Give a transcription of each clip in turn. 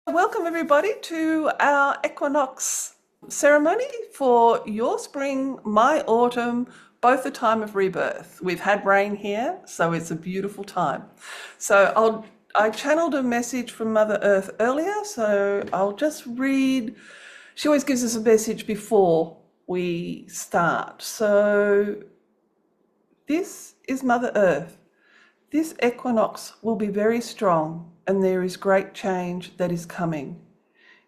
Welcome everybody to our Equinox ceremony for your spring, my autumn, both the time of rebirth. We've had rain here, so it's a beautiful time. I channeled a message from Mother Earth earlier, so I'll just read. She always gives us a message before we start. So this is Mother Earth. This equinox will be very strong, and there is great change that is coming.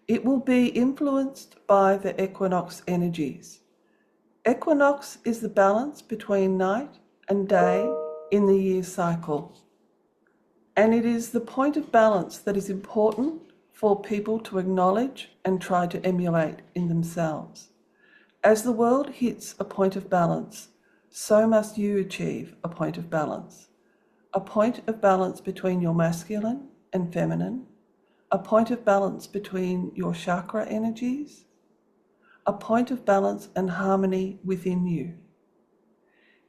It will be influenced by the equinox energies. Equinox is the balance between night and day in the year cycle. And it is the point of balance that is important for people to acknowledge and try to emulate in themselves. As the world hits a point of balance, so must you achieve a point of balance. A point of balance between your masculine and feminine, a point of balance between your chakra energies, a point of balance and harmony within you.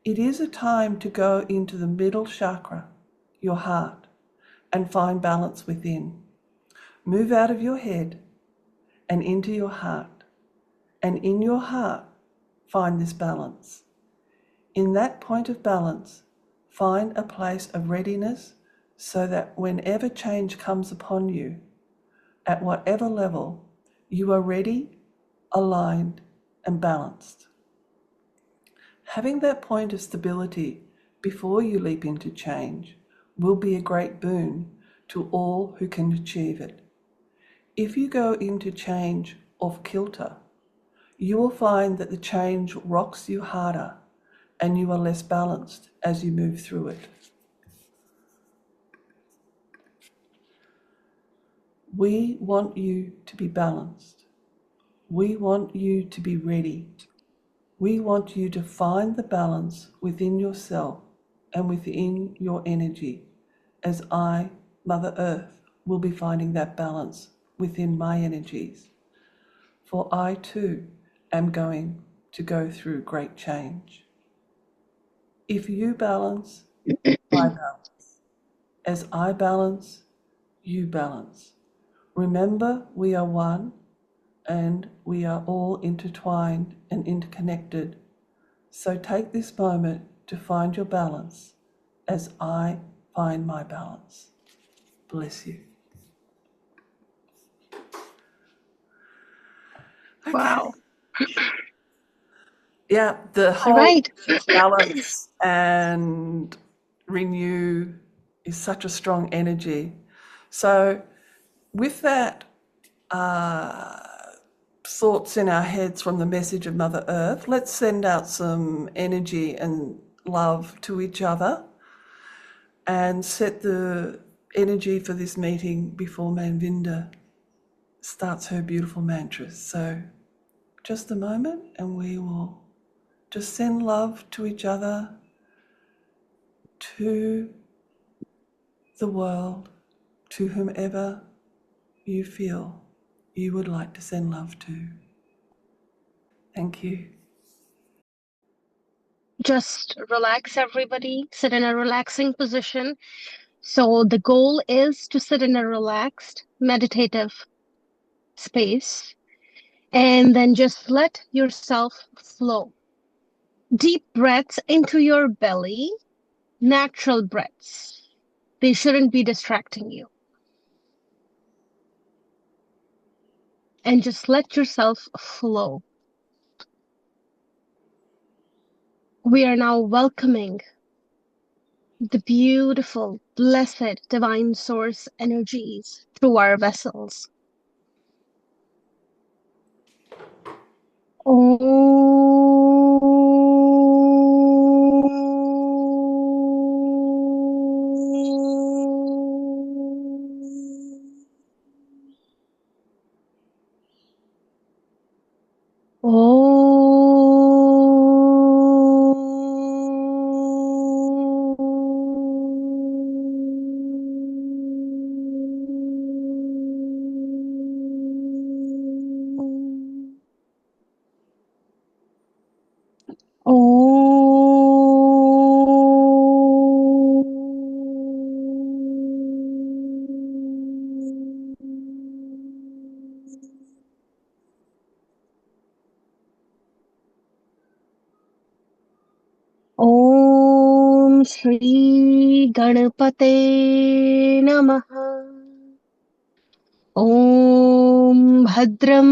It is a time to go into the middle chakra, your heart, and find balance within. Move out of your head and into your heart, and in your heart, find this balance. In that point of balance, find a place of readiness so that whenever change comes upon you, at whatever level, you are ready, aligned, and balanced. Having that point of stability before you leap into change will be a great boon to all who can achieve it. If you go into change off kilter, you will find that the change rocks you harder and you are less balanced as you move through it. We want you to be balanced. We want you to be ready. We want you to find the balance within yourself and within your energy, as I, Mother Earth, will be finding that balance within my energies. For I too am going to go through great change. If you balance, I balance. As I balance, you balance. Remember, we are one and we are all intertwined and interconnected. So take this moment to find your balance as I find my balance. Bless you. Okay. Wow. Yeah, the All whole right. balance and renew is such a strong energy. So with that thoughts in our heads from the message of Mother Earth, let's send out some energy and love to each other and set the energy for this meeting before Manvinder starts her beautiful mantras. So just a moment and we will just send love to each other, to the world, to whomever you feel you would like to send love to. Thank you. Just relax, everybody. Sit in a relaxing position. So, the goal is to sit in a relaxed, meditative space and then just let yourself flow. Deep breaths into your belly, natural breaths. They shouldn't be distracting you. And just let yourself flow. We are now welcoming the beautiful, blessed, divine source energies through our vessels. Shri गणपते नमः। ॐ भद्रं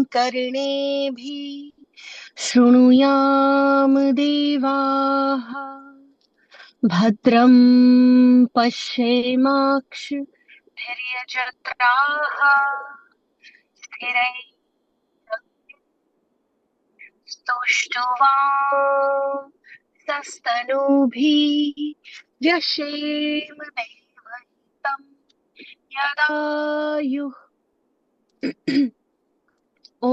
कर्णेभिः शृणुयाम देवाः, भद्रं पश्येमाक्षभिर्यजत्राः, स्थिरैरङ्गैस्तुष्ट्वांस्तनूभिः व्यशेम देवहितं यदायुः। ॐ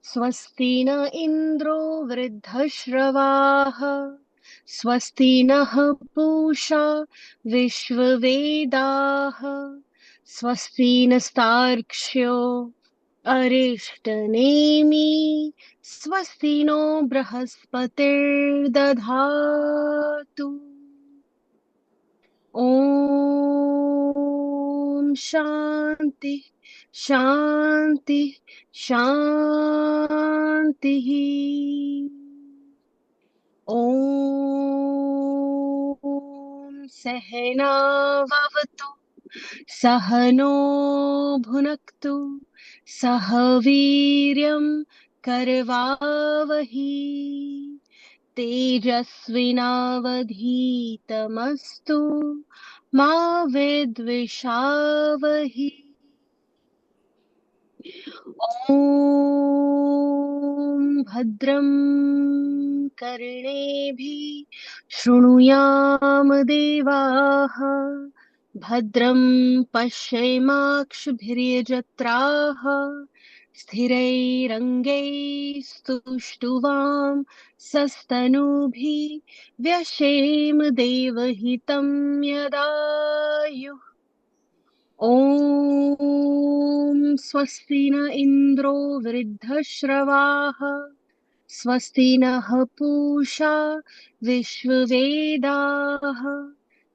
स्वस्ति न इन्द्रो वृद्धश्रवाः, स्वस्ति नः पूषा विश्ववेदाः, स्वस्ति नस्तार्क्ष्यो अरिष्टनेमि, स्वस्ति नो बृहस्पतिर्दधातु। ॐ शान्ति शान्ति शान्तिः। ॐ सहना भवतु, सहनो भुनक्तु, सह वीर्यं करवावहि, तेजस्विनावधीतमस्तु मा विद्विषावहि। ॐ भद्रं कर्णेभिः शृणुयाम देवाः, भद्रं पश्येमाक्षभिर्यजत्राः, स्थिरैरङ्गैस्तुष्टुवां सस्तनूभिः व्यशेम देवहितं यदायुः। ॐ स्वस्ति न इन्द्रो वृद्धश्रवाः, स्वस्ति नः पूषा विश्ववेदाः,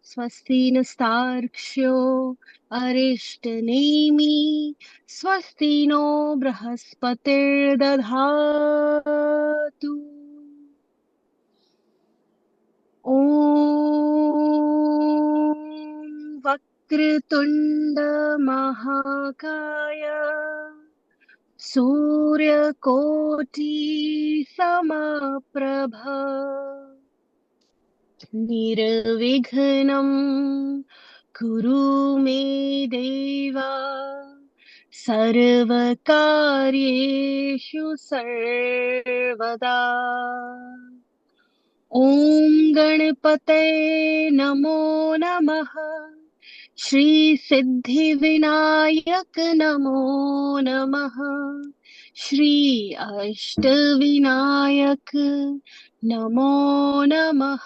स्वस्ति नस्तार्क्ष्यो अरिष्टनेमि, स्वस्ति नो बृहस्पतिर्दधातु। ॐ वक्रतुण्ड महाकाय सूर्यकोटि समप्रभ निर्विघ्नं कुरु मे देवा, सर्वकार्येषु सर्वदा। ॐ गणपतये नमो नमः, श्री सिद्धिविनायक नमो नमः, श्री अष्टविनायक नमो नमः,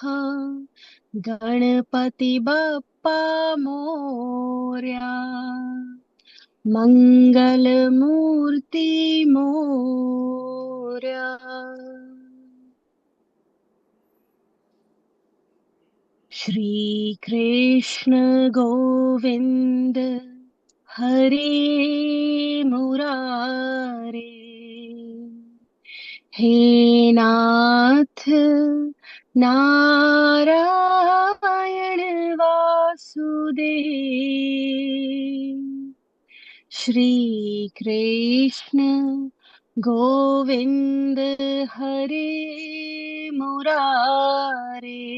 गणपति बप्पा मोरया, मंगलमूर्ति मोरया। श्री कृष्ण गोविंद हरे मुरारे, हे नाथ नारायण वासुदेव, श्री कृष्ण गोविंद हरे मुरारे,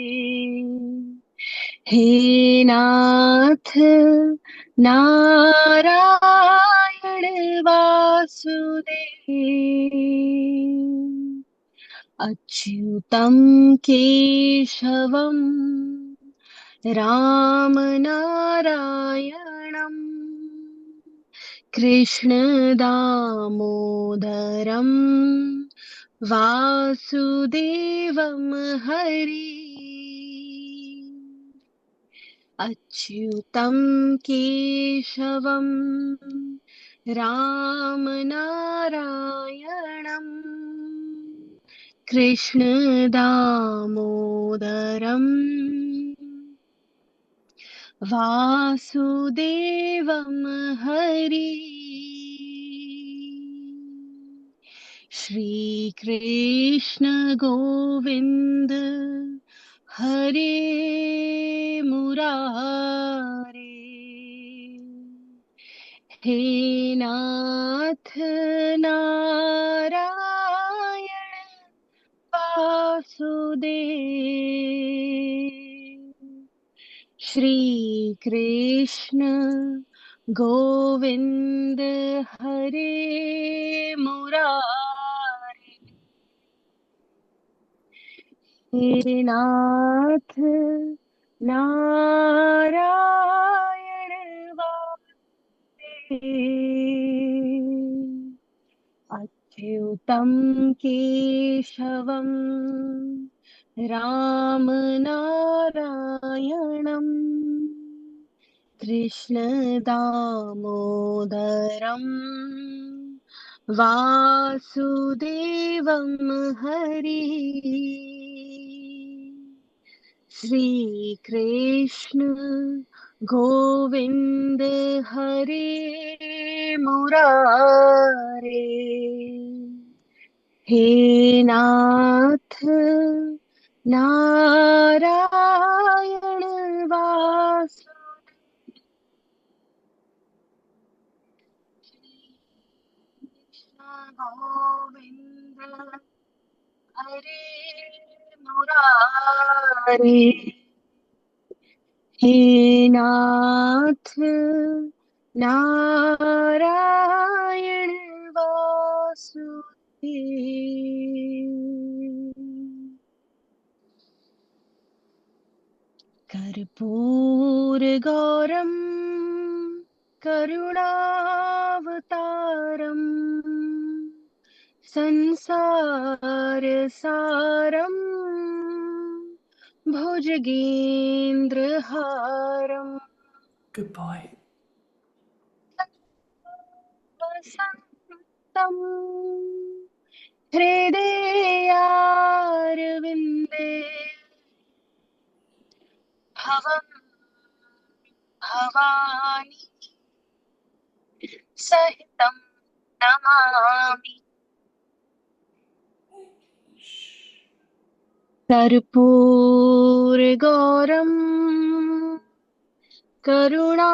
हे नाथ नारायण वासुदेव, अच्युतं केशवं राम नारायणं, कृष्ण दामोदरं वासुदेवं हरि। अच्युतं केशवं राम नारायणं, कृष्ण दामोदरं वासुदेवं हरि। श्री कृष्ण गोविंद हरे मुरारे, हे नाथ नारायण वासुदेव, श्री कृष्ण गोविंद हरे मुरारे, हे नाथ नारायण वासुदेव, अच्युतं केशवं रामनारायणम् कृष्णदामोदरं वासुदेवं हरि, श्रीकृष्ण गोविन्द हरे मुरारे, हे नाथ नारायण वासुदेव, कृष्ण गोविन्द हरे मुरारे, हे नाथ नारायण वासुदेव, कर्पूरगौरं करुणावतारम् संसारसारम् भुजगेन्द्रहारम् Good boy. वसन्तम् हृदयारविन्दे भवं भवानी सहितं नमामि, कर्पूरगौरम् करुणावतारम्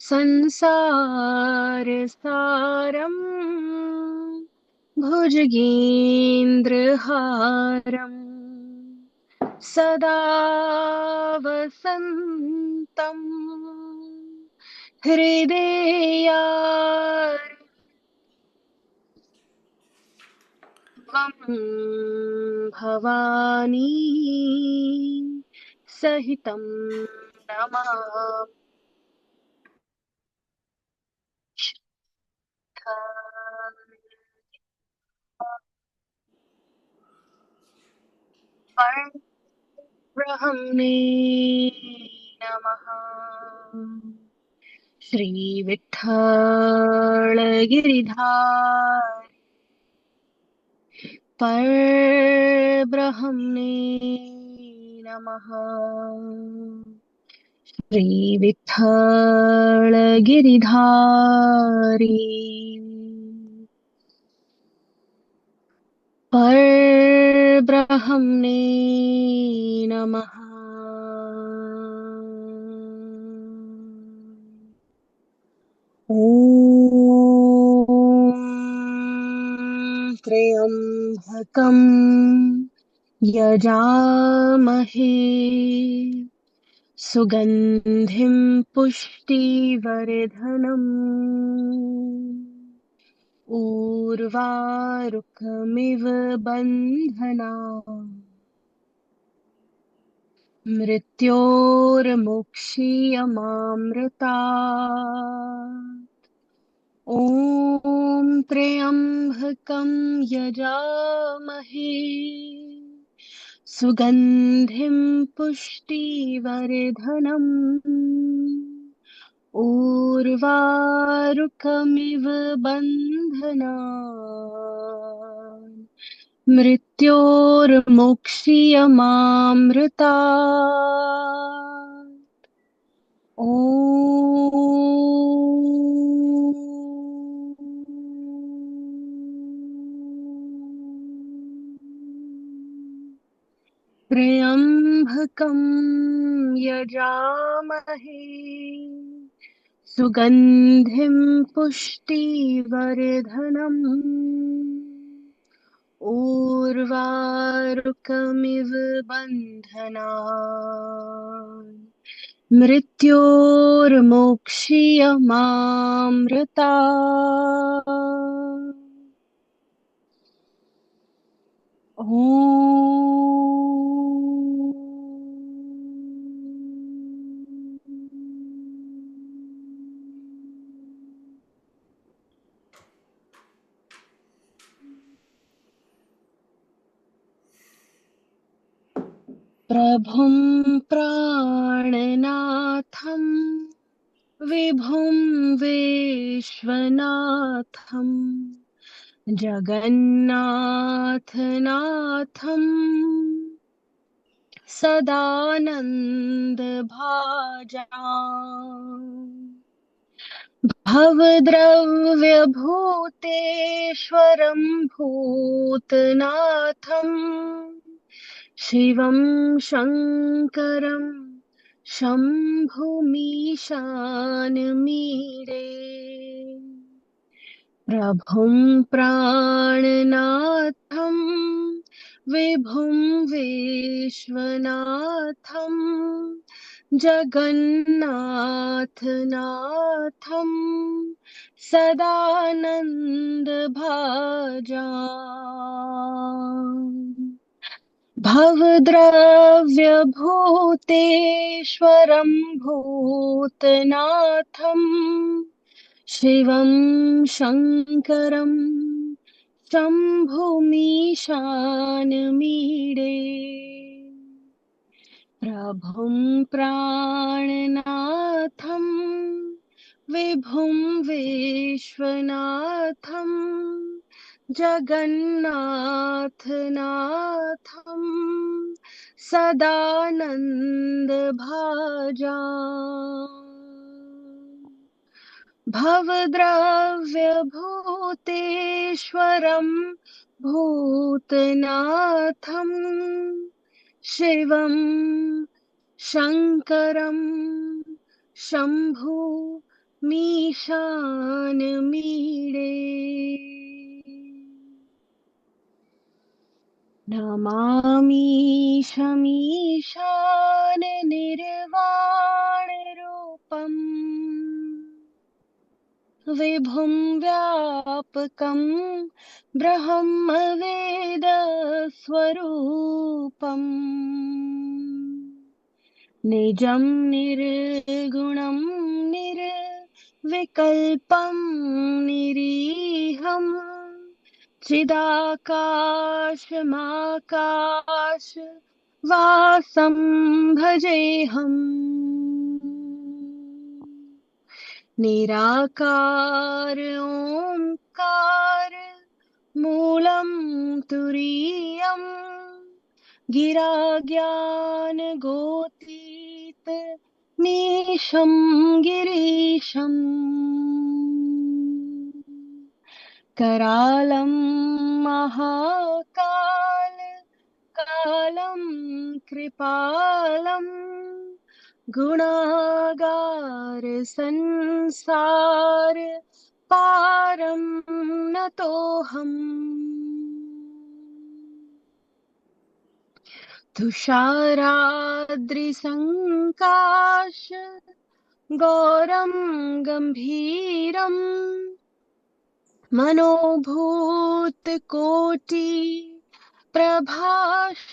संसारसारम् भुजगेन्द्रहारम् सदा वसन्तम् हृदयारविन्दं भवानी सहितं नमामि, परब्रह्मणे नमः। श्रीविठ्ठल गिरिधारी परब्रह्मणे नमः। श्रीविठ्ठल गिरिधारी परब्रह्मणे नमः। ॐ त्र्यम्बकं यजामहे सुगन्धिं पुष्टिवर्धनम् ऊर्वारुकमिव बन्धनान् मृत्योर्मुक्षीयमामृतात्। ॐ त्र्यम्बकं यजामहे सुगन्धिं पुष्टिवर्धनम् ऊर्वारुकमिव बन्धनान् मृत्योर्मुक्षीयमामृतात्। ॐ त्र्यम्बकं यजामहे सुगन्धिं पुष्टिवर्धनम् उर्वारुकमिव बन्धनान् मृत्योर्मोक्षीयमामृता। प्रभुं प्राणनाथं विभुं विश्वनाथं जगन्नाथनाथं सदानन्दभाजाम् भवद्रव्यभूतेश्वरं भूतनाथं शिवं शङ्करं शम्भुमीशानमीडे प्रभुं प्राणनाथं विभुं विश्वनाथं जगन्नाथनाथं सदानन्दभाजाम् भवद्रव्यभूतेश्वरं भूतनाथं शिवं शङ्करं शम्भुमीशानमीडे प्रभुं प्राणनाथं विभुं विश्वनाथं जगन्नाथनाथं सदानन्दभाजाम् भवद्रव्यभूतेश्वरं भूतनाथं शिवं शङ्करं शम्भुमीशानमीडे नमामि शमीशाननिर्वाणरूपम् विभुं व्यापकं ब्रह्मवेदस्वरूपम् निजं निर्गुणं निर्विकल्पं निरीहं चिदाकाशमाकाश वासं भजेऽहम् निराकार ओंकार मूलं तुरीयं गिरा ज्ञान गोतीत मीशं गिरीशम् करालं महाकाल कालं कृपालं गुणागार संसार पारं नतोऽहम् तुषाराद्रिसङ्काश गौरं गम्भीरं मनोभूतकोटि प्रभाश्रीशरीरम्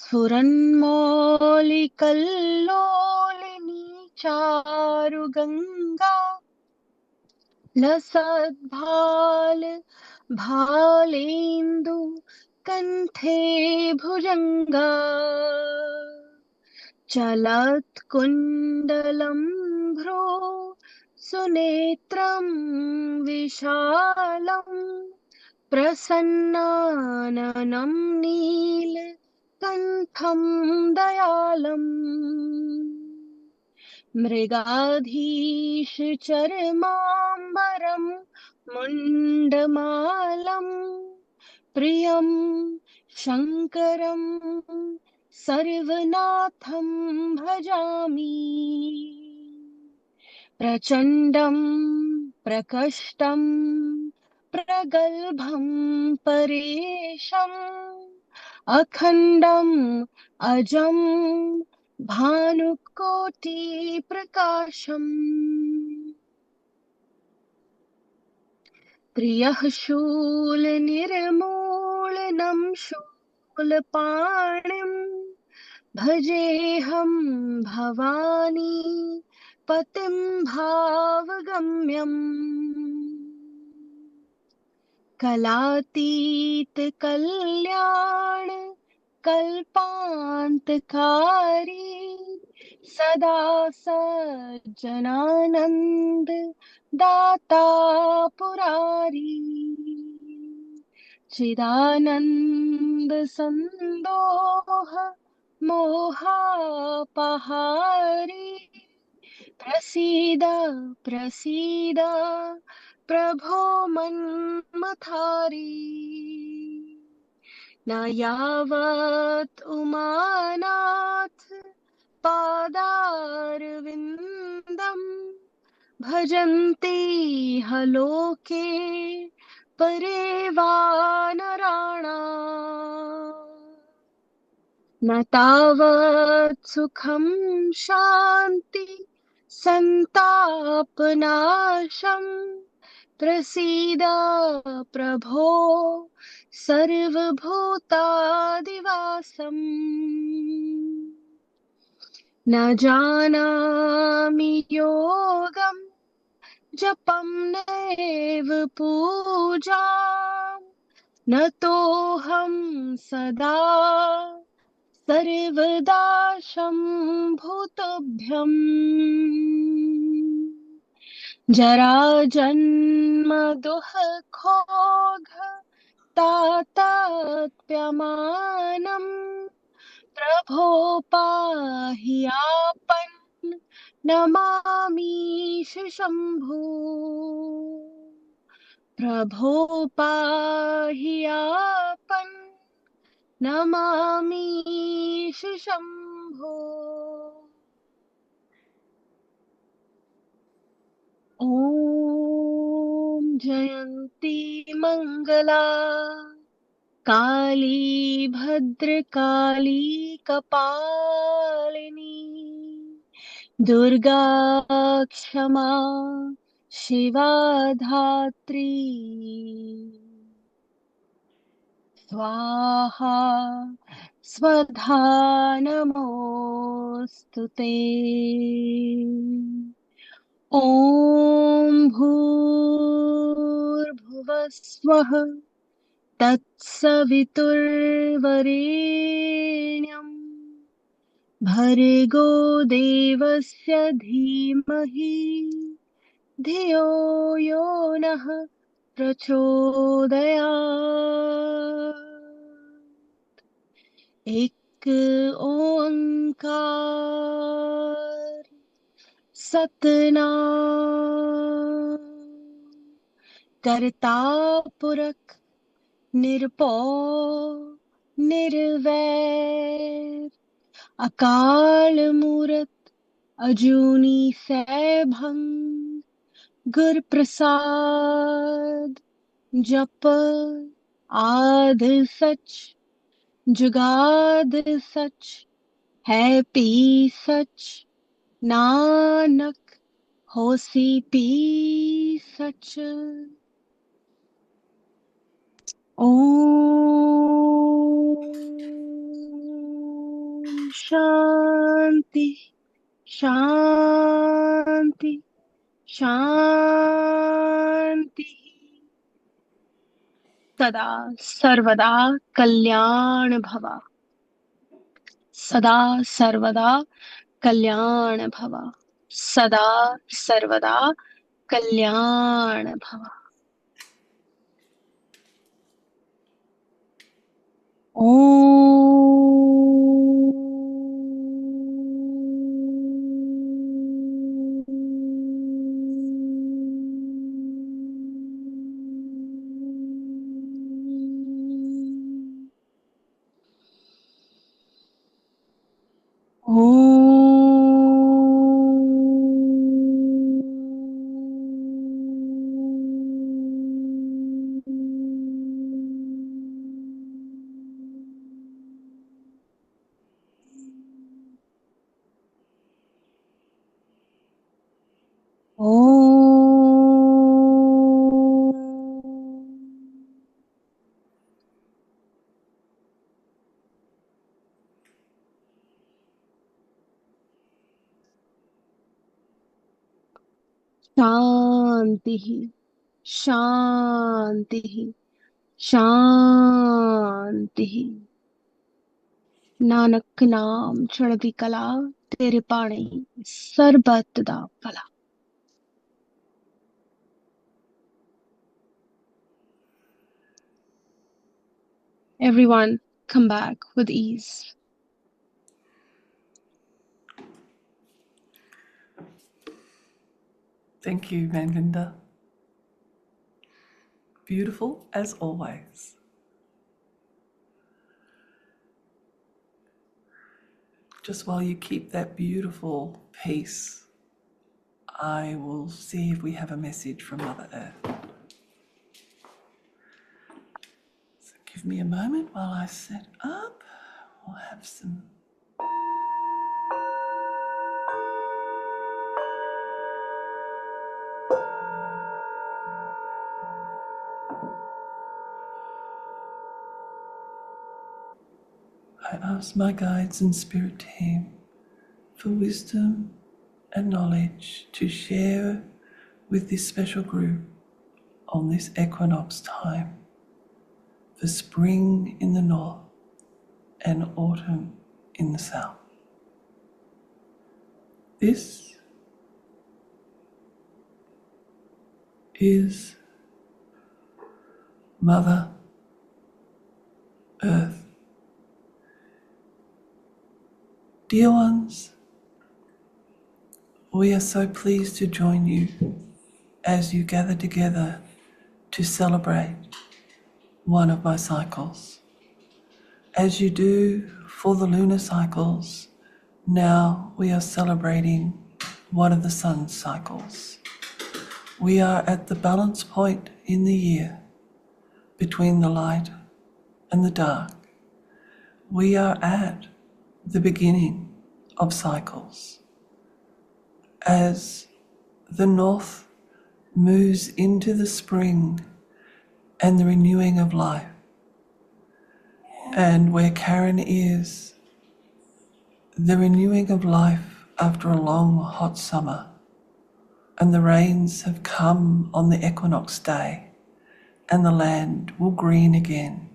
स्फुरन्मौलिकल्लोलिनी चारुगङ्गा लसद्भाल भालेन्दु कण्ठे भुजङ्गा चलत्कुण्डलं भ्रो सुनेत्रं विशालम् प्रसन्नाननं नीलकण्ठं दयालम् मृगाधीशचर्माम्बरं मुण्डमालं प्रियं शङ्करं सर्वनाथं भजामि। प्रचण्डं प्रकष्टं प्रगल्भं परेशम् अखण्डम् अजं भानुकोटिप्रकाशम्। प्रियः शूलनिर्मूलनं शूलपाणिम् भजेऽहं भवानी पतिं भावगम्यम्। कलातीत कल्याण कल्पान्तकारी सदा सज्जनानन्द दाता पुरारी। चिदानन्द सन्दोह मोहापहारी प्रसीद प्रसीद प्रभो मन्मथारी। न यावत् उमानाथ पादारविन्दम् भजन्ति हलोके परे वा नराणाम्। न तावत् सुखं शान्ति सन्तापनाशम् प्रसीद प्रभो सर्वभूतादिवासम्। न जानामि योगं जपं नैव पूजाम् न तोऽहं सदा सर्वदा शम्भुतुभ्यम्। जराजन्म दुःखोग तातप्यमानम् प्रभो पाहि आपन् नमामीश शम्भो। प्रभो पाहि आपन् नमामीश शम्भो। ॐ जयन्ती मंगला काली भद्रकाली कपालिनी दुर्गा क्षमा शिवा धात्री स्वाहा स्वधा नमोऽस्तुते। ॐ भूर्भुवः स्वः तत्सवितुर्वरेण्यं भर्गो देवस्य धीमहि धियो यो नः प्रचोदयात्। एक ओंकार सतनाम करता पुरख निरपौ निर्वैर अकाल मूरत अजूनी सैभं गुर प्रसाद जप आद सच जुगाद सच है पी सच नानक होसी पी सच। ओम शांति शांति शांति। सदा सर्वदा कल्याण भवा। सदा सर्वदा कल्याण भवा। सदा सर्वदा कल्याण भवा। शांति शांति शांति नानक नाम चढ़दी कला तेरे पानी सरबत दा भला. Everyone come back with ease. Thank you, Manvinder. Beautiful as always. Just while you keep that beautiful peace, I will see if we have a message from Mother Earth. So give me a moment while I set up. We'll have some. I ask my guides and spirit team for wisdom and knowledge to share with this special group on this equinox time for spring in the north and autumn in the south. This is Mother Earth. Dear ones, we are so pleased to join you as you gather together to celebrate one of my cycles. As you do for the lunar cycles, now we are celebrating one of the sun's cycles. We are at the balance point in the year between the light and the dark. We are at the beginning of cycles. As the north moves into the spring and the renewing of life, and where Karen is, the renewing of life after a long hot summer, and the rains have come on the equinox day, and the land will green again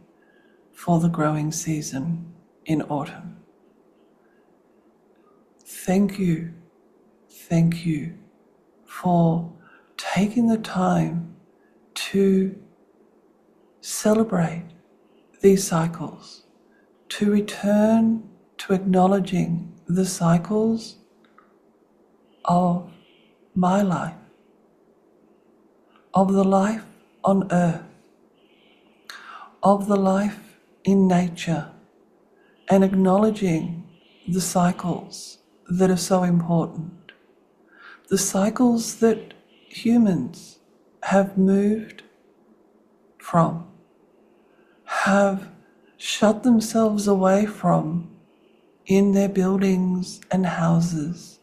for the growing season in autumn. Thank you for taking the time to celebrate these cycles, to return to acknowledging the cycles of my life, of the life on earth, of the life in nature, and acknowledging the cycles that are so important, the cycles that humans have moved from, have shut themselves away from in their buildings and houses,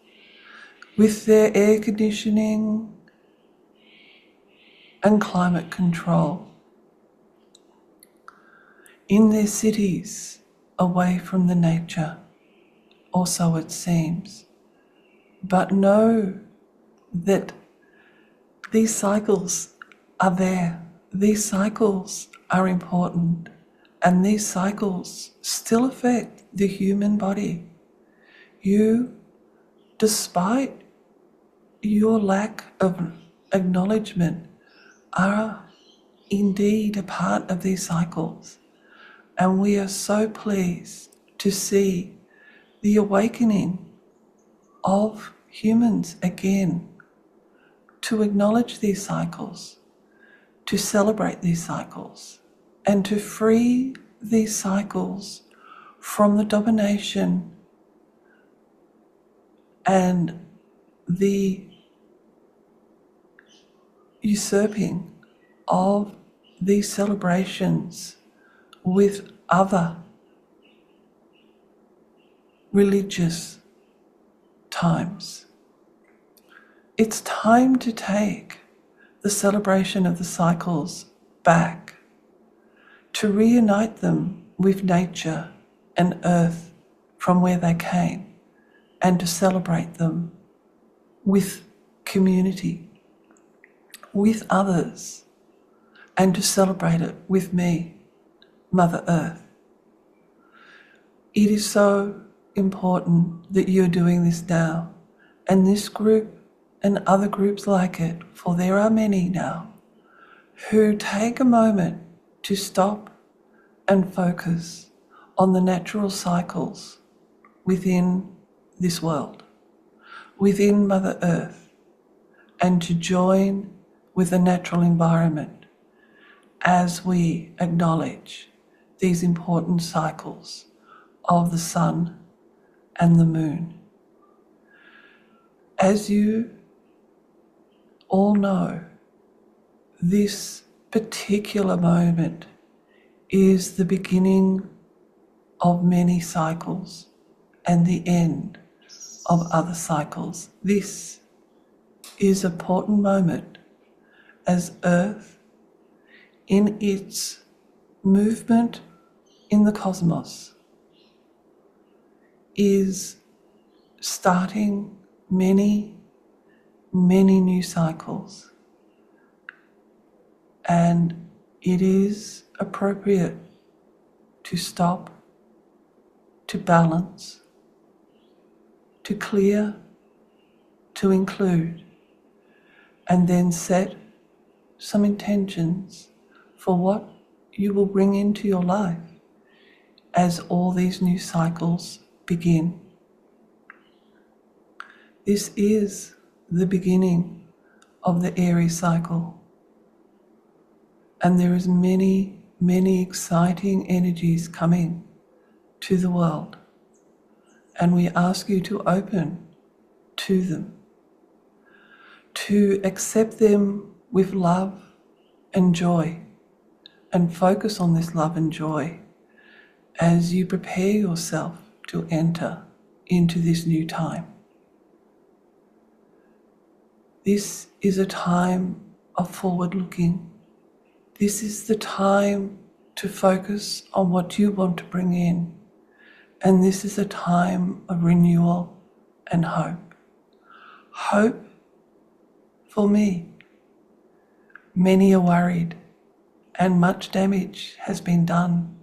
with their air conditioning and climate control, in their cities, away from the nature, or so it seems. But know that these cycles are there. These cycles are important, and these cycles still affect the human body. You, despite your lack of acknowledgement, are indeed a part of these cycles. And we are so pleased to see the awakening of humans again, to acknowledge these cycles, to celebrate these cycles, and to free these cycles from the domination and the usurping of these celebrations with other religious times. It's time to take the celebration of the cycles back, to reunite them with nature and earth from where they came, and to celebrate them with community with others and to celebrate it with me, Mother Earth. It is so important that you're doing this now, and this group and other groups like it, for there are many now, who take a moment to stop and focus on the natural cycles within this world, within Mother Earth, and to join with the natural environment as we acknowledge these important cycles of the sun and the moon. As you all know, this particular moment is the beginning of many cycles and the end of other cycles. This is an important moment as Earth, in its movement in the cosmos, is starting many, many new cycles. And it is appropriate to stop, to balance, to clear, to include, and then set some intentions for what you will bring into your life as all these new cycles begin. This is the beginning of the Aries cycle, and there is many, many exciting energies coming to the world, and we ask you to open to them, to accept them with love and joy, and focus on this love and joy as you prepare yourself to enter into this new time. This is a time of forward looking. This is the time to focus on what you want to bring in. And this is a time of renewal and hope. Hope for me. Many are worried and much damage has been done.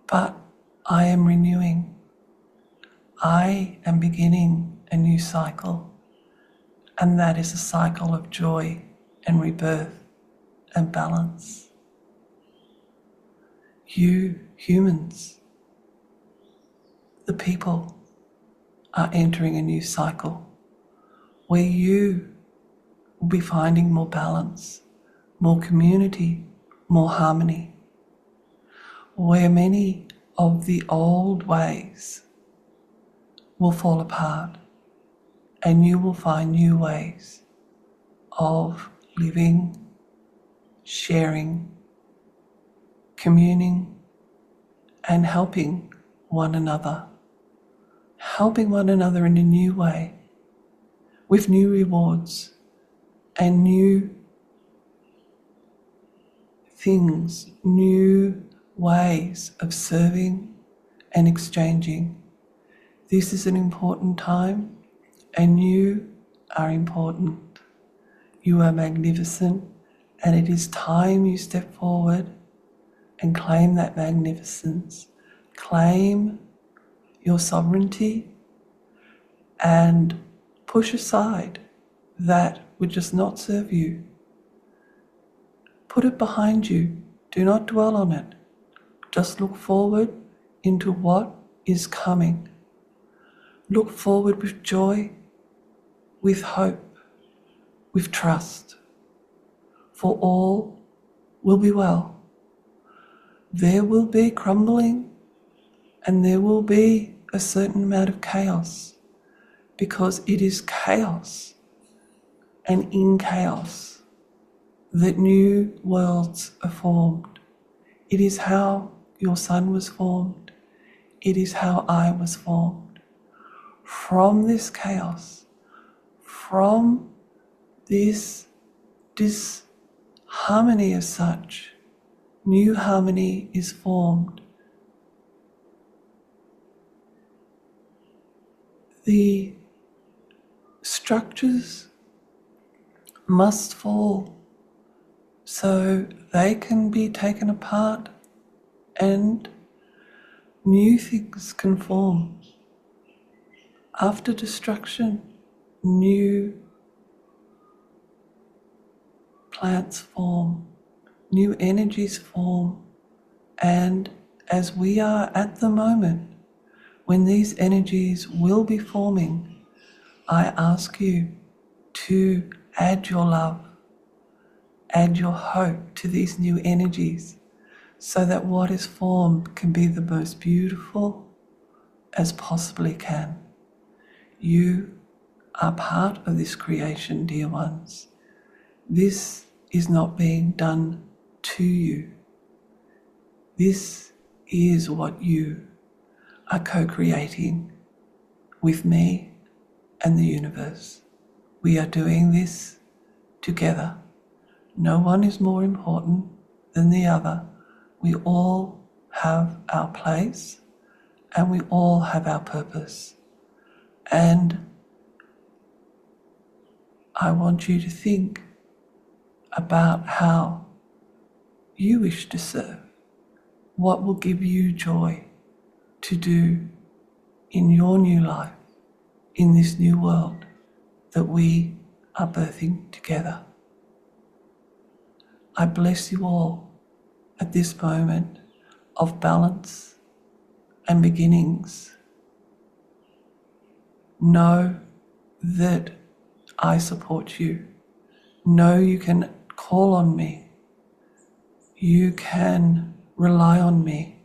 But I am renewing. I am beginning a new cycle. And that is a cycle of joy and rebirth and balance. You humans, the people, are entering a new cycle where you will be finding more balance, more community, more harmony, where many of the old ways will fall apart and you will find new ways of living, sharing, communing, and helping one another in a new way, with new rewards and new things, new ways of serving and exchanging. This is an important time, and you are important. You are magnificent, and it is time you step forward and claim that magnificence. Claim your sovereignty and push aside that which does not serve you. Put it behind you. Do not dwell on it. Just look forward into what is coming. Look forward with joy, with hope, with trust, for all will be well. There will be crumbling and there will be a certain amount of chaos, because it is chaos and in chaos that new worlds are formed. It is how your son was formed. It is how I was formed. From this chaos, from this disharmony as such, new harmony is formed. The structures must fall so they can be taken apart and new things can form. After destruction, new plants form, new energies form, and as we are at the moment when these energies will be forming, I ask you to add your love, add your hope to these new energies so that what is formed can be the most beautiful as possibly can. You are part of this creation, dear ones. This is not being done to you. This is what you are co-creating with me and the universe. We are doing this together. No one is more important than the other. We all have our place and we all have our purpose. And I want you to think about how you wish to serve. What will give you joy to do in your new life, in this new world that we are birthing together. I bless you all at this moment of balance and beginnings. Know that I support you. Know you can call on me. You can rely on me.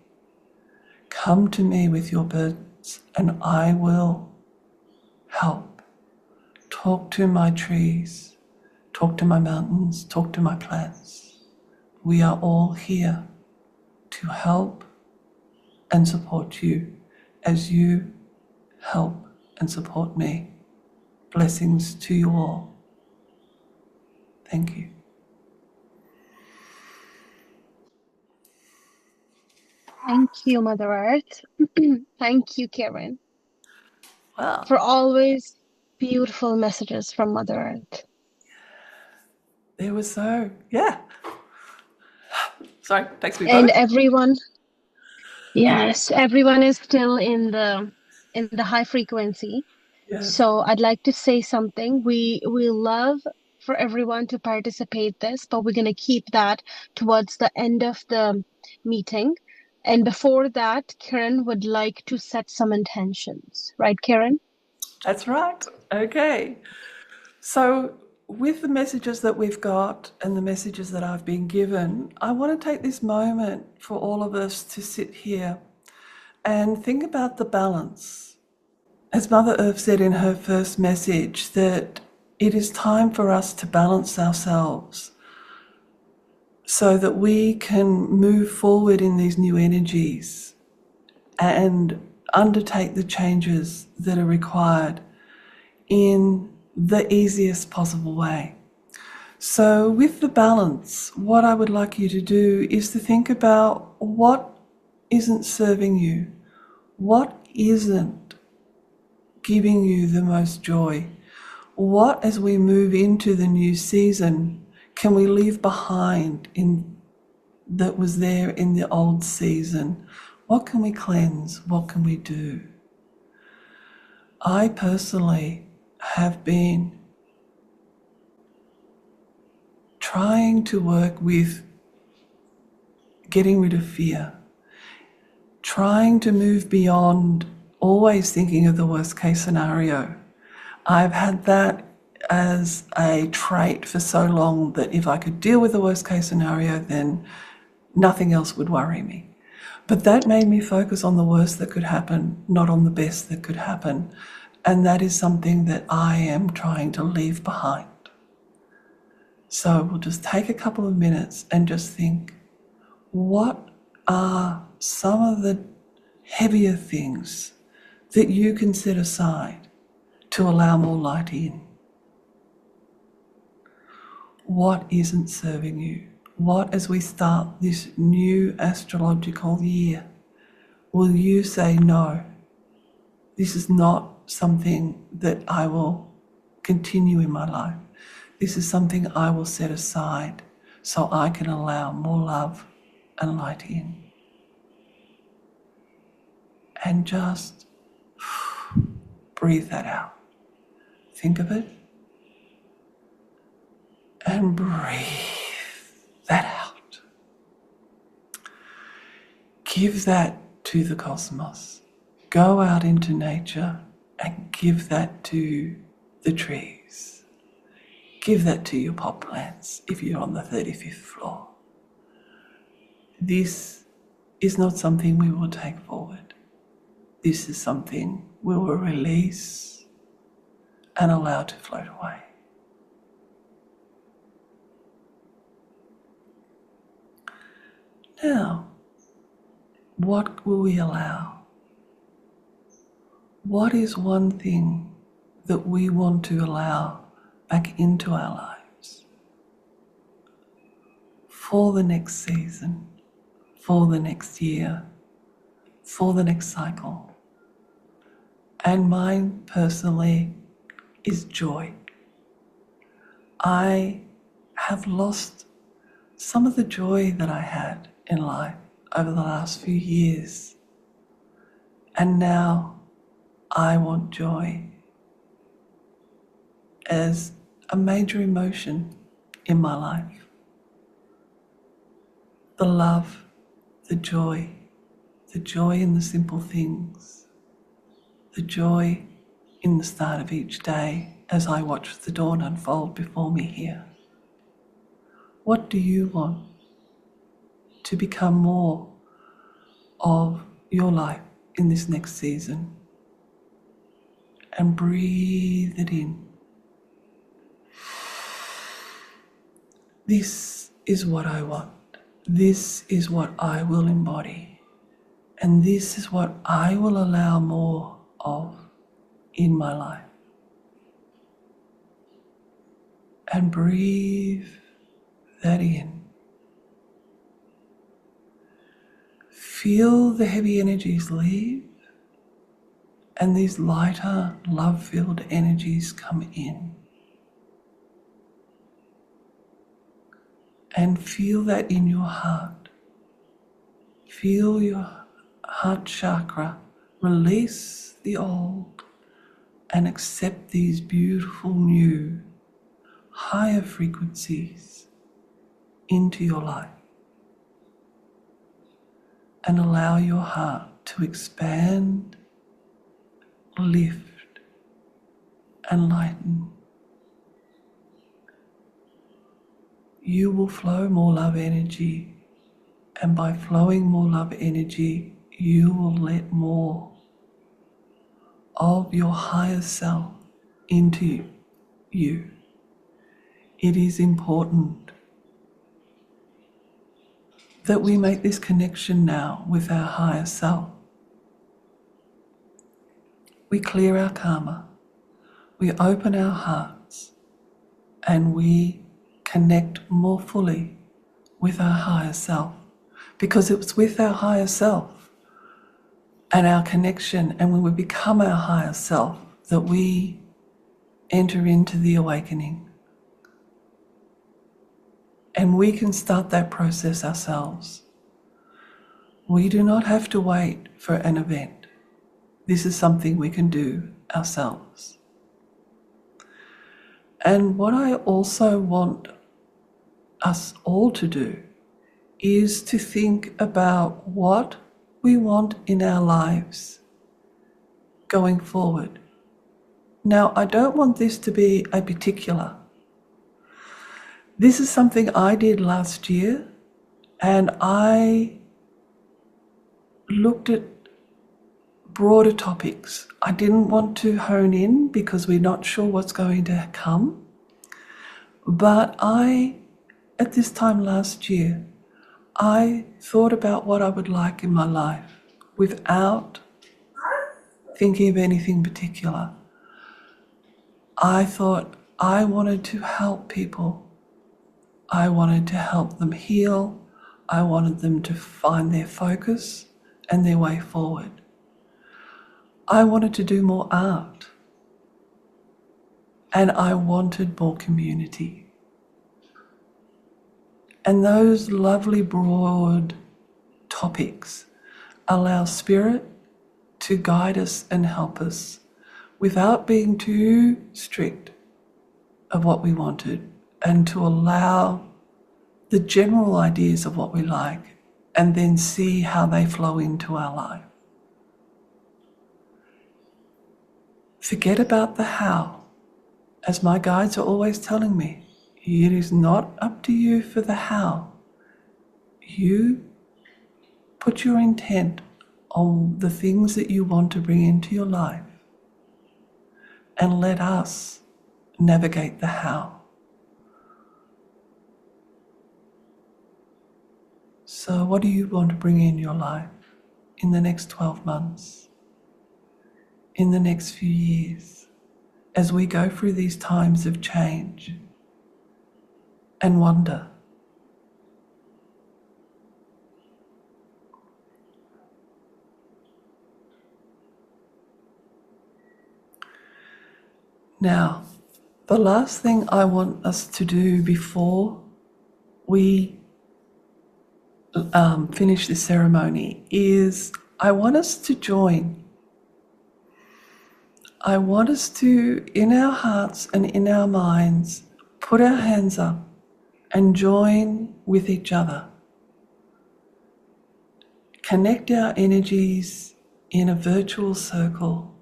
Come to me with your burdens and I will help. Talk to my trees, talk to my mountains, talk to my plants. We are all here to help and support you as you help and support me. Blessings to you all. Thank you. Thank you, Mother Earth. Thank you, Karen, Wow. for always beautiful messages from Mother Earth. There was so, yeah. Sorry, takes me And both. everyone, yes, everyone is still in the high frequency. Yes, So I'd like to say something. We love for everyone to participate this, but we're gonna keep that towards the end of the meeting. And before that, Karen would like to set some intentions, right, Karen? that's right. Okay. So, with the messages that we've got and the messages that I've been given, I want to take this moment for all of us to sit here and think about the balance. As Mother Earth said in her first message, that it is time for us to balance ourselves so that we can move forward in these new energies and undertake the changes that are required in the easiest possible way. So, with the balance, what I would like you to do is to think about what isn't serving you, what isn't giving you the most joy, what, as we move into the new season, can we leave behind in that was there in the old season? What can we cleanse? What can we do? I personally have been trying to work with getting rid of fear, trying to move beyond always thinking of the worst case scenario. I've had that as a trait for so long that if I could deal with the worst case scenario, then nothing else would worry me. But that made me focus on the worst that could happen, not on the best that could happen. And that is something that I am trying to leave behind. So we'll just take a couple of minutes and just think, what are some of the heavier things that you can set aside to allow more light in? What isn't serving you? What, as we start this new astrological year, will you say, no, this is not something that I will continue in my life? This is something I will set aside so I can allow more love and light in. And just breathe that out. Think of it and breathe that out. Give that to the cosmos. Go out into nature and give that to the trees. Give that to your pot plants if you're on the 35th floor. This is not something we will take forward. This is something we will release and allow to float away. Now, what will we allow? What is one thing that we want to allow back into our lives for the next season, for the next year, for the next cycle? And mine personally is joy. I have lost some of the joy that I had in life over the last few years, and now I want joy as a major emotion in my life. The love, the joy in the simple things, the joy in the start of each day as I watch the dawn unfold before me here. What do you want to become more of your life in this next season? And breathe it in. This is what I want. This is what I will embody. And this is what I will allow more of in my life. And breathe that in. Feel the heavy energies leave and these lighter, love-filled energies come in. And feel that in your heart. Feel your heart chakra release the old and accept these beautiful new, higher frequencies into your life. And allow your heart to expand, lift, and lighten. You will flow more love energy, and by flowing more love energy, you will let more of your higher self into you. It is important that we make this connection now with our higher self. We clear our karma, we open our hearts, and we connect more fully with our higher self, because it's with our higher self and our connection, and when we become our higher self, that we enter into the awakening. And we can start that process ourselves. We do not have to wait for an event. This is something we can do ourselves. And what I also want us all to do is to think about what we want in our lives going forward. Now, I don't want this to be a particular. This is something I did last year, and I looked at broader topics. I didn't want to hone in because we're not sure what's going to come. But at this time last year, I thought about what I would like in my life without thinking of anything particular. I thought I wanted to help people. I wanted to help them heal. I wanted them to find their focus and their way forward. I wanted to do more art. and I wanted more community. And those lovely broad topics allow spirit to guide us and help us without being too strict of what we wanted, and to allow the general ideas of what we like and then see how they flow into our life. Forget about the how. As my guides are always telling me, it is not up to you for the how. You put your intent on the things that you want to bring into your life and let us navigate the how. So, what do you want to bring in your life in the next 12 months, in the next few years, as we go through these times of change and wonder? Now, the last thing I want us to do before we finish this ceremony is I want us to join. I want us to, in our hearts and in our minds, put our hands up and join with each other. Connect our energies in a virtual circle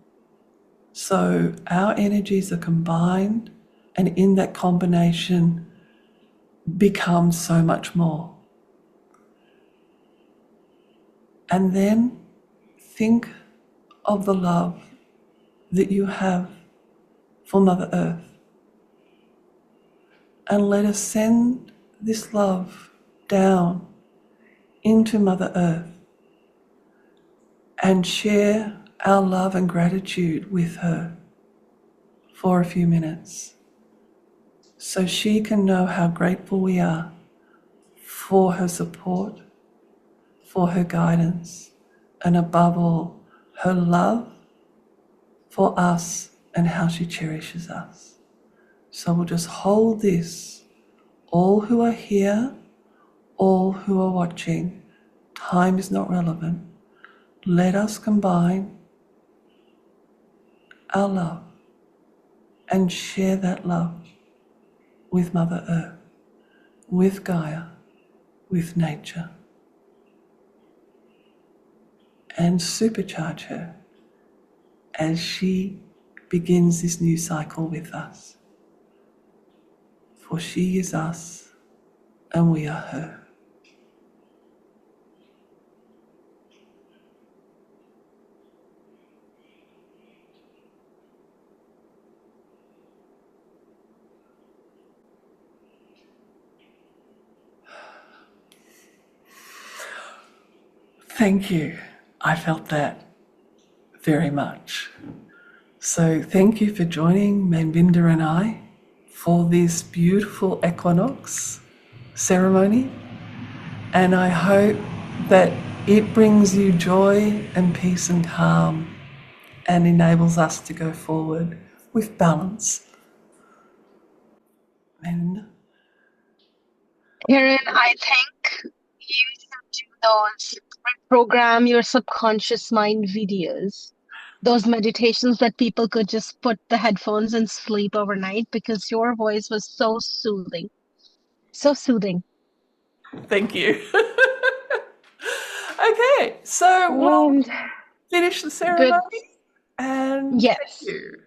so our energies are combined, and in that combination becomes so much more. And then think of the love that you have for Mother Earth. And let us send this love down into Mother Earth and share our love and gratitude with her for a few minutes so she can know how grateful we are for her support, for her guidance, and above all, her love for us and how she cherishes us. So we'll just hold this, all who are here, all who are watching. Time is not relevant. Let us combine our love and share that love with Mother Earth, with Gaia, with nature, and supercharge her as she begins this new cycle with us. For she is us and we are her. Thank you. I felt that very much. So thank you for joining Manvinder and I for this beautiful equinox ceremony. And I hope that it brings you joy and peace and calm and enables us to go forward with balance. And Karen, I think you should do those program your subconscious mind videos, those meditations that people could just put the headphones and sleep overnight because your voice was so soothing. So soothing. thank you. Okay, so we'll And finish the good. ceremony and thank Yes. you.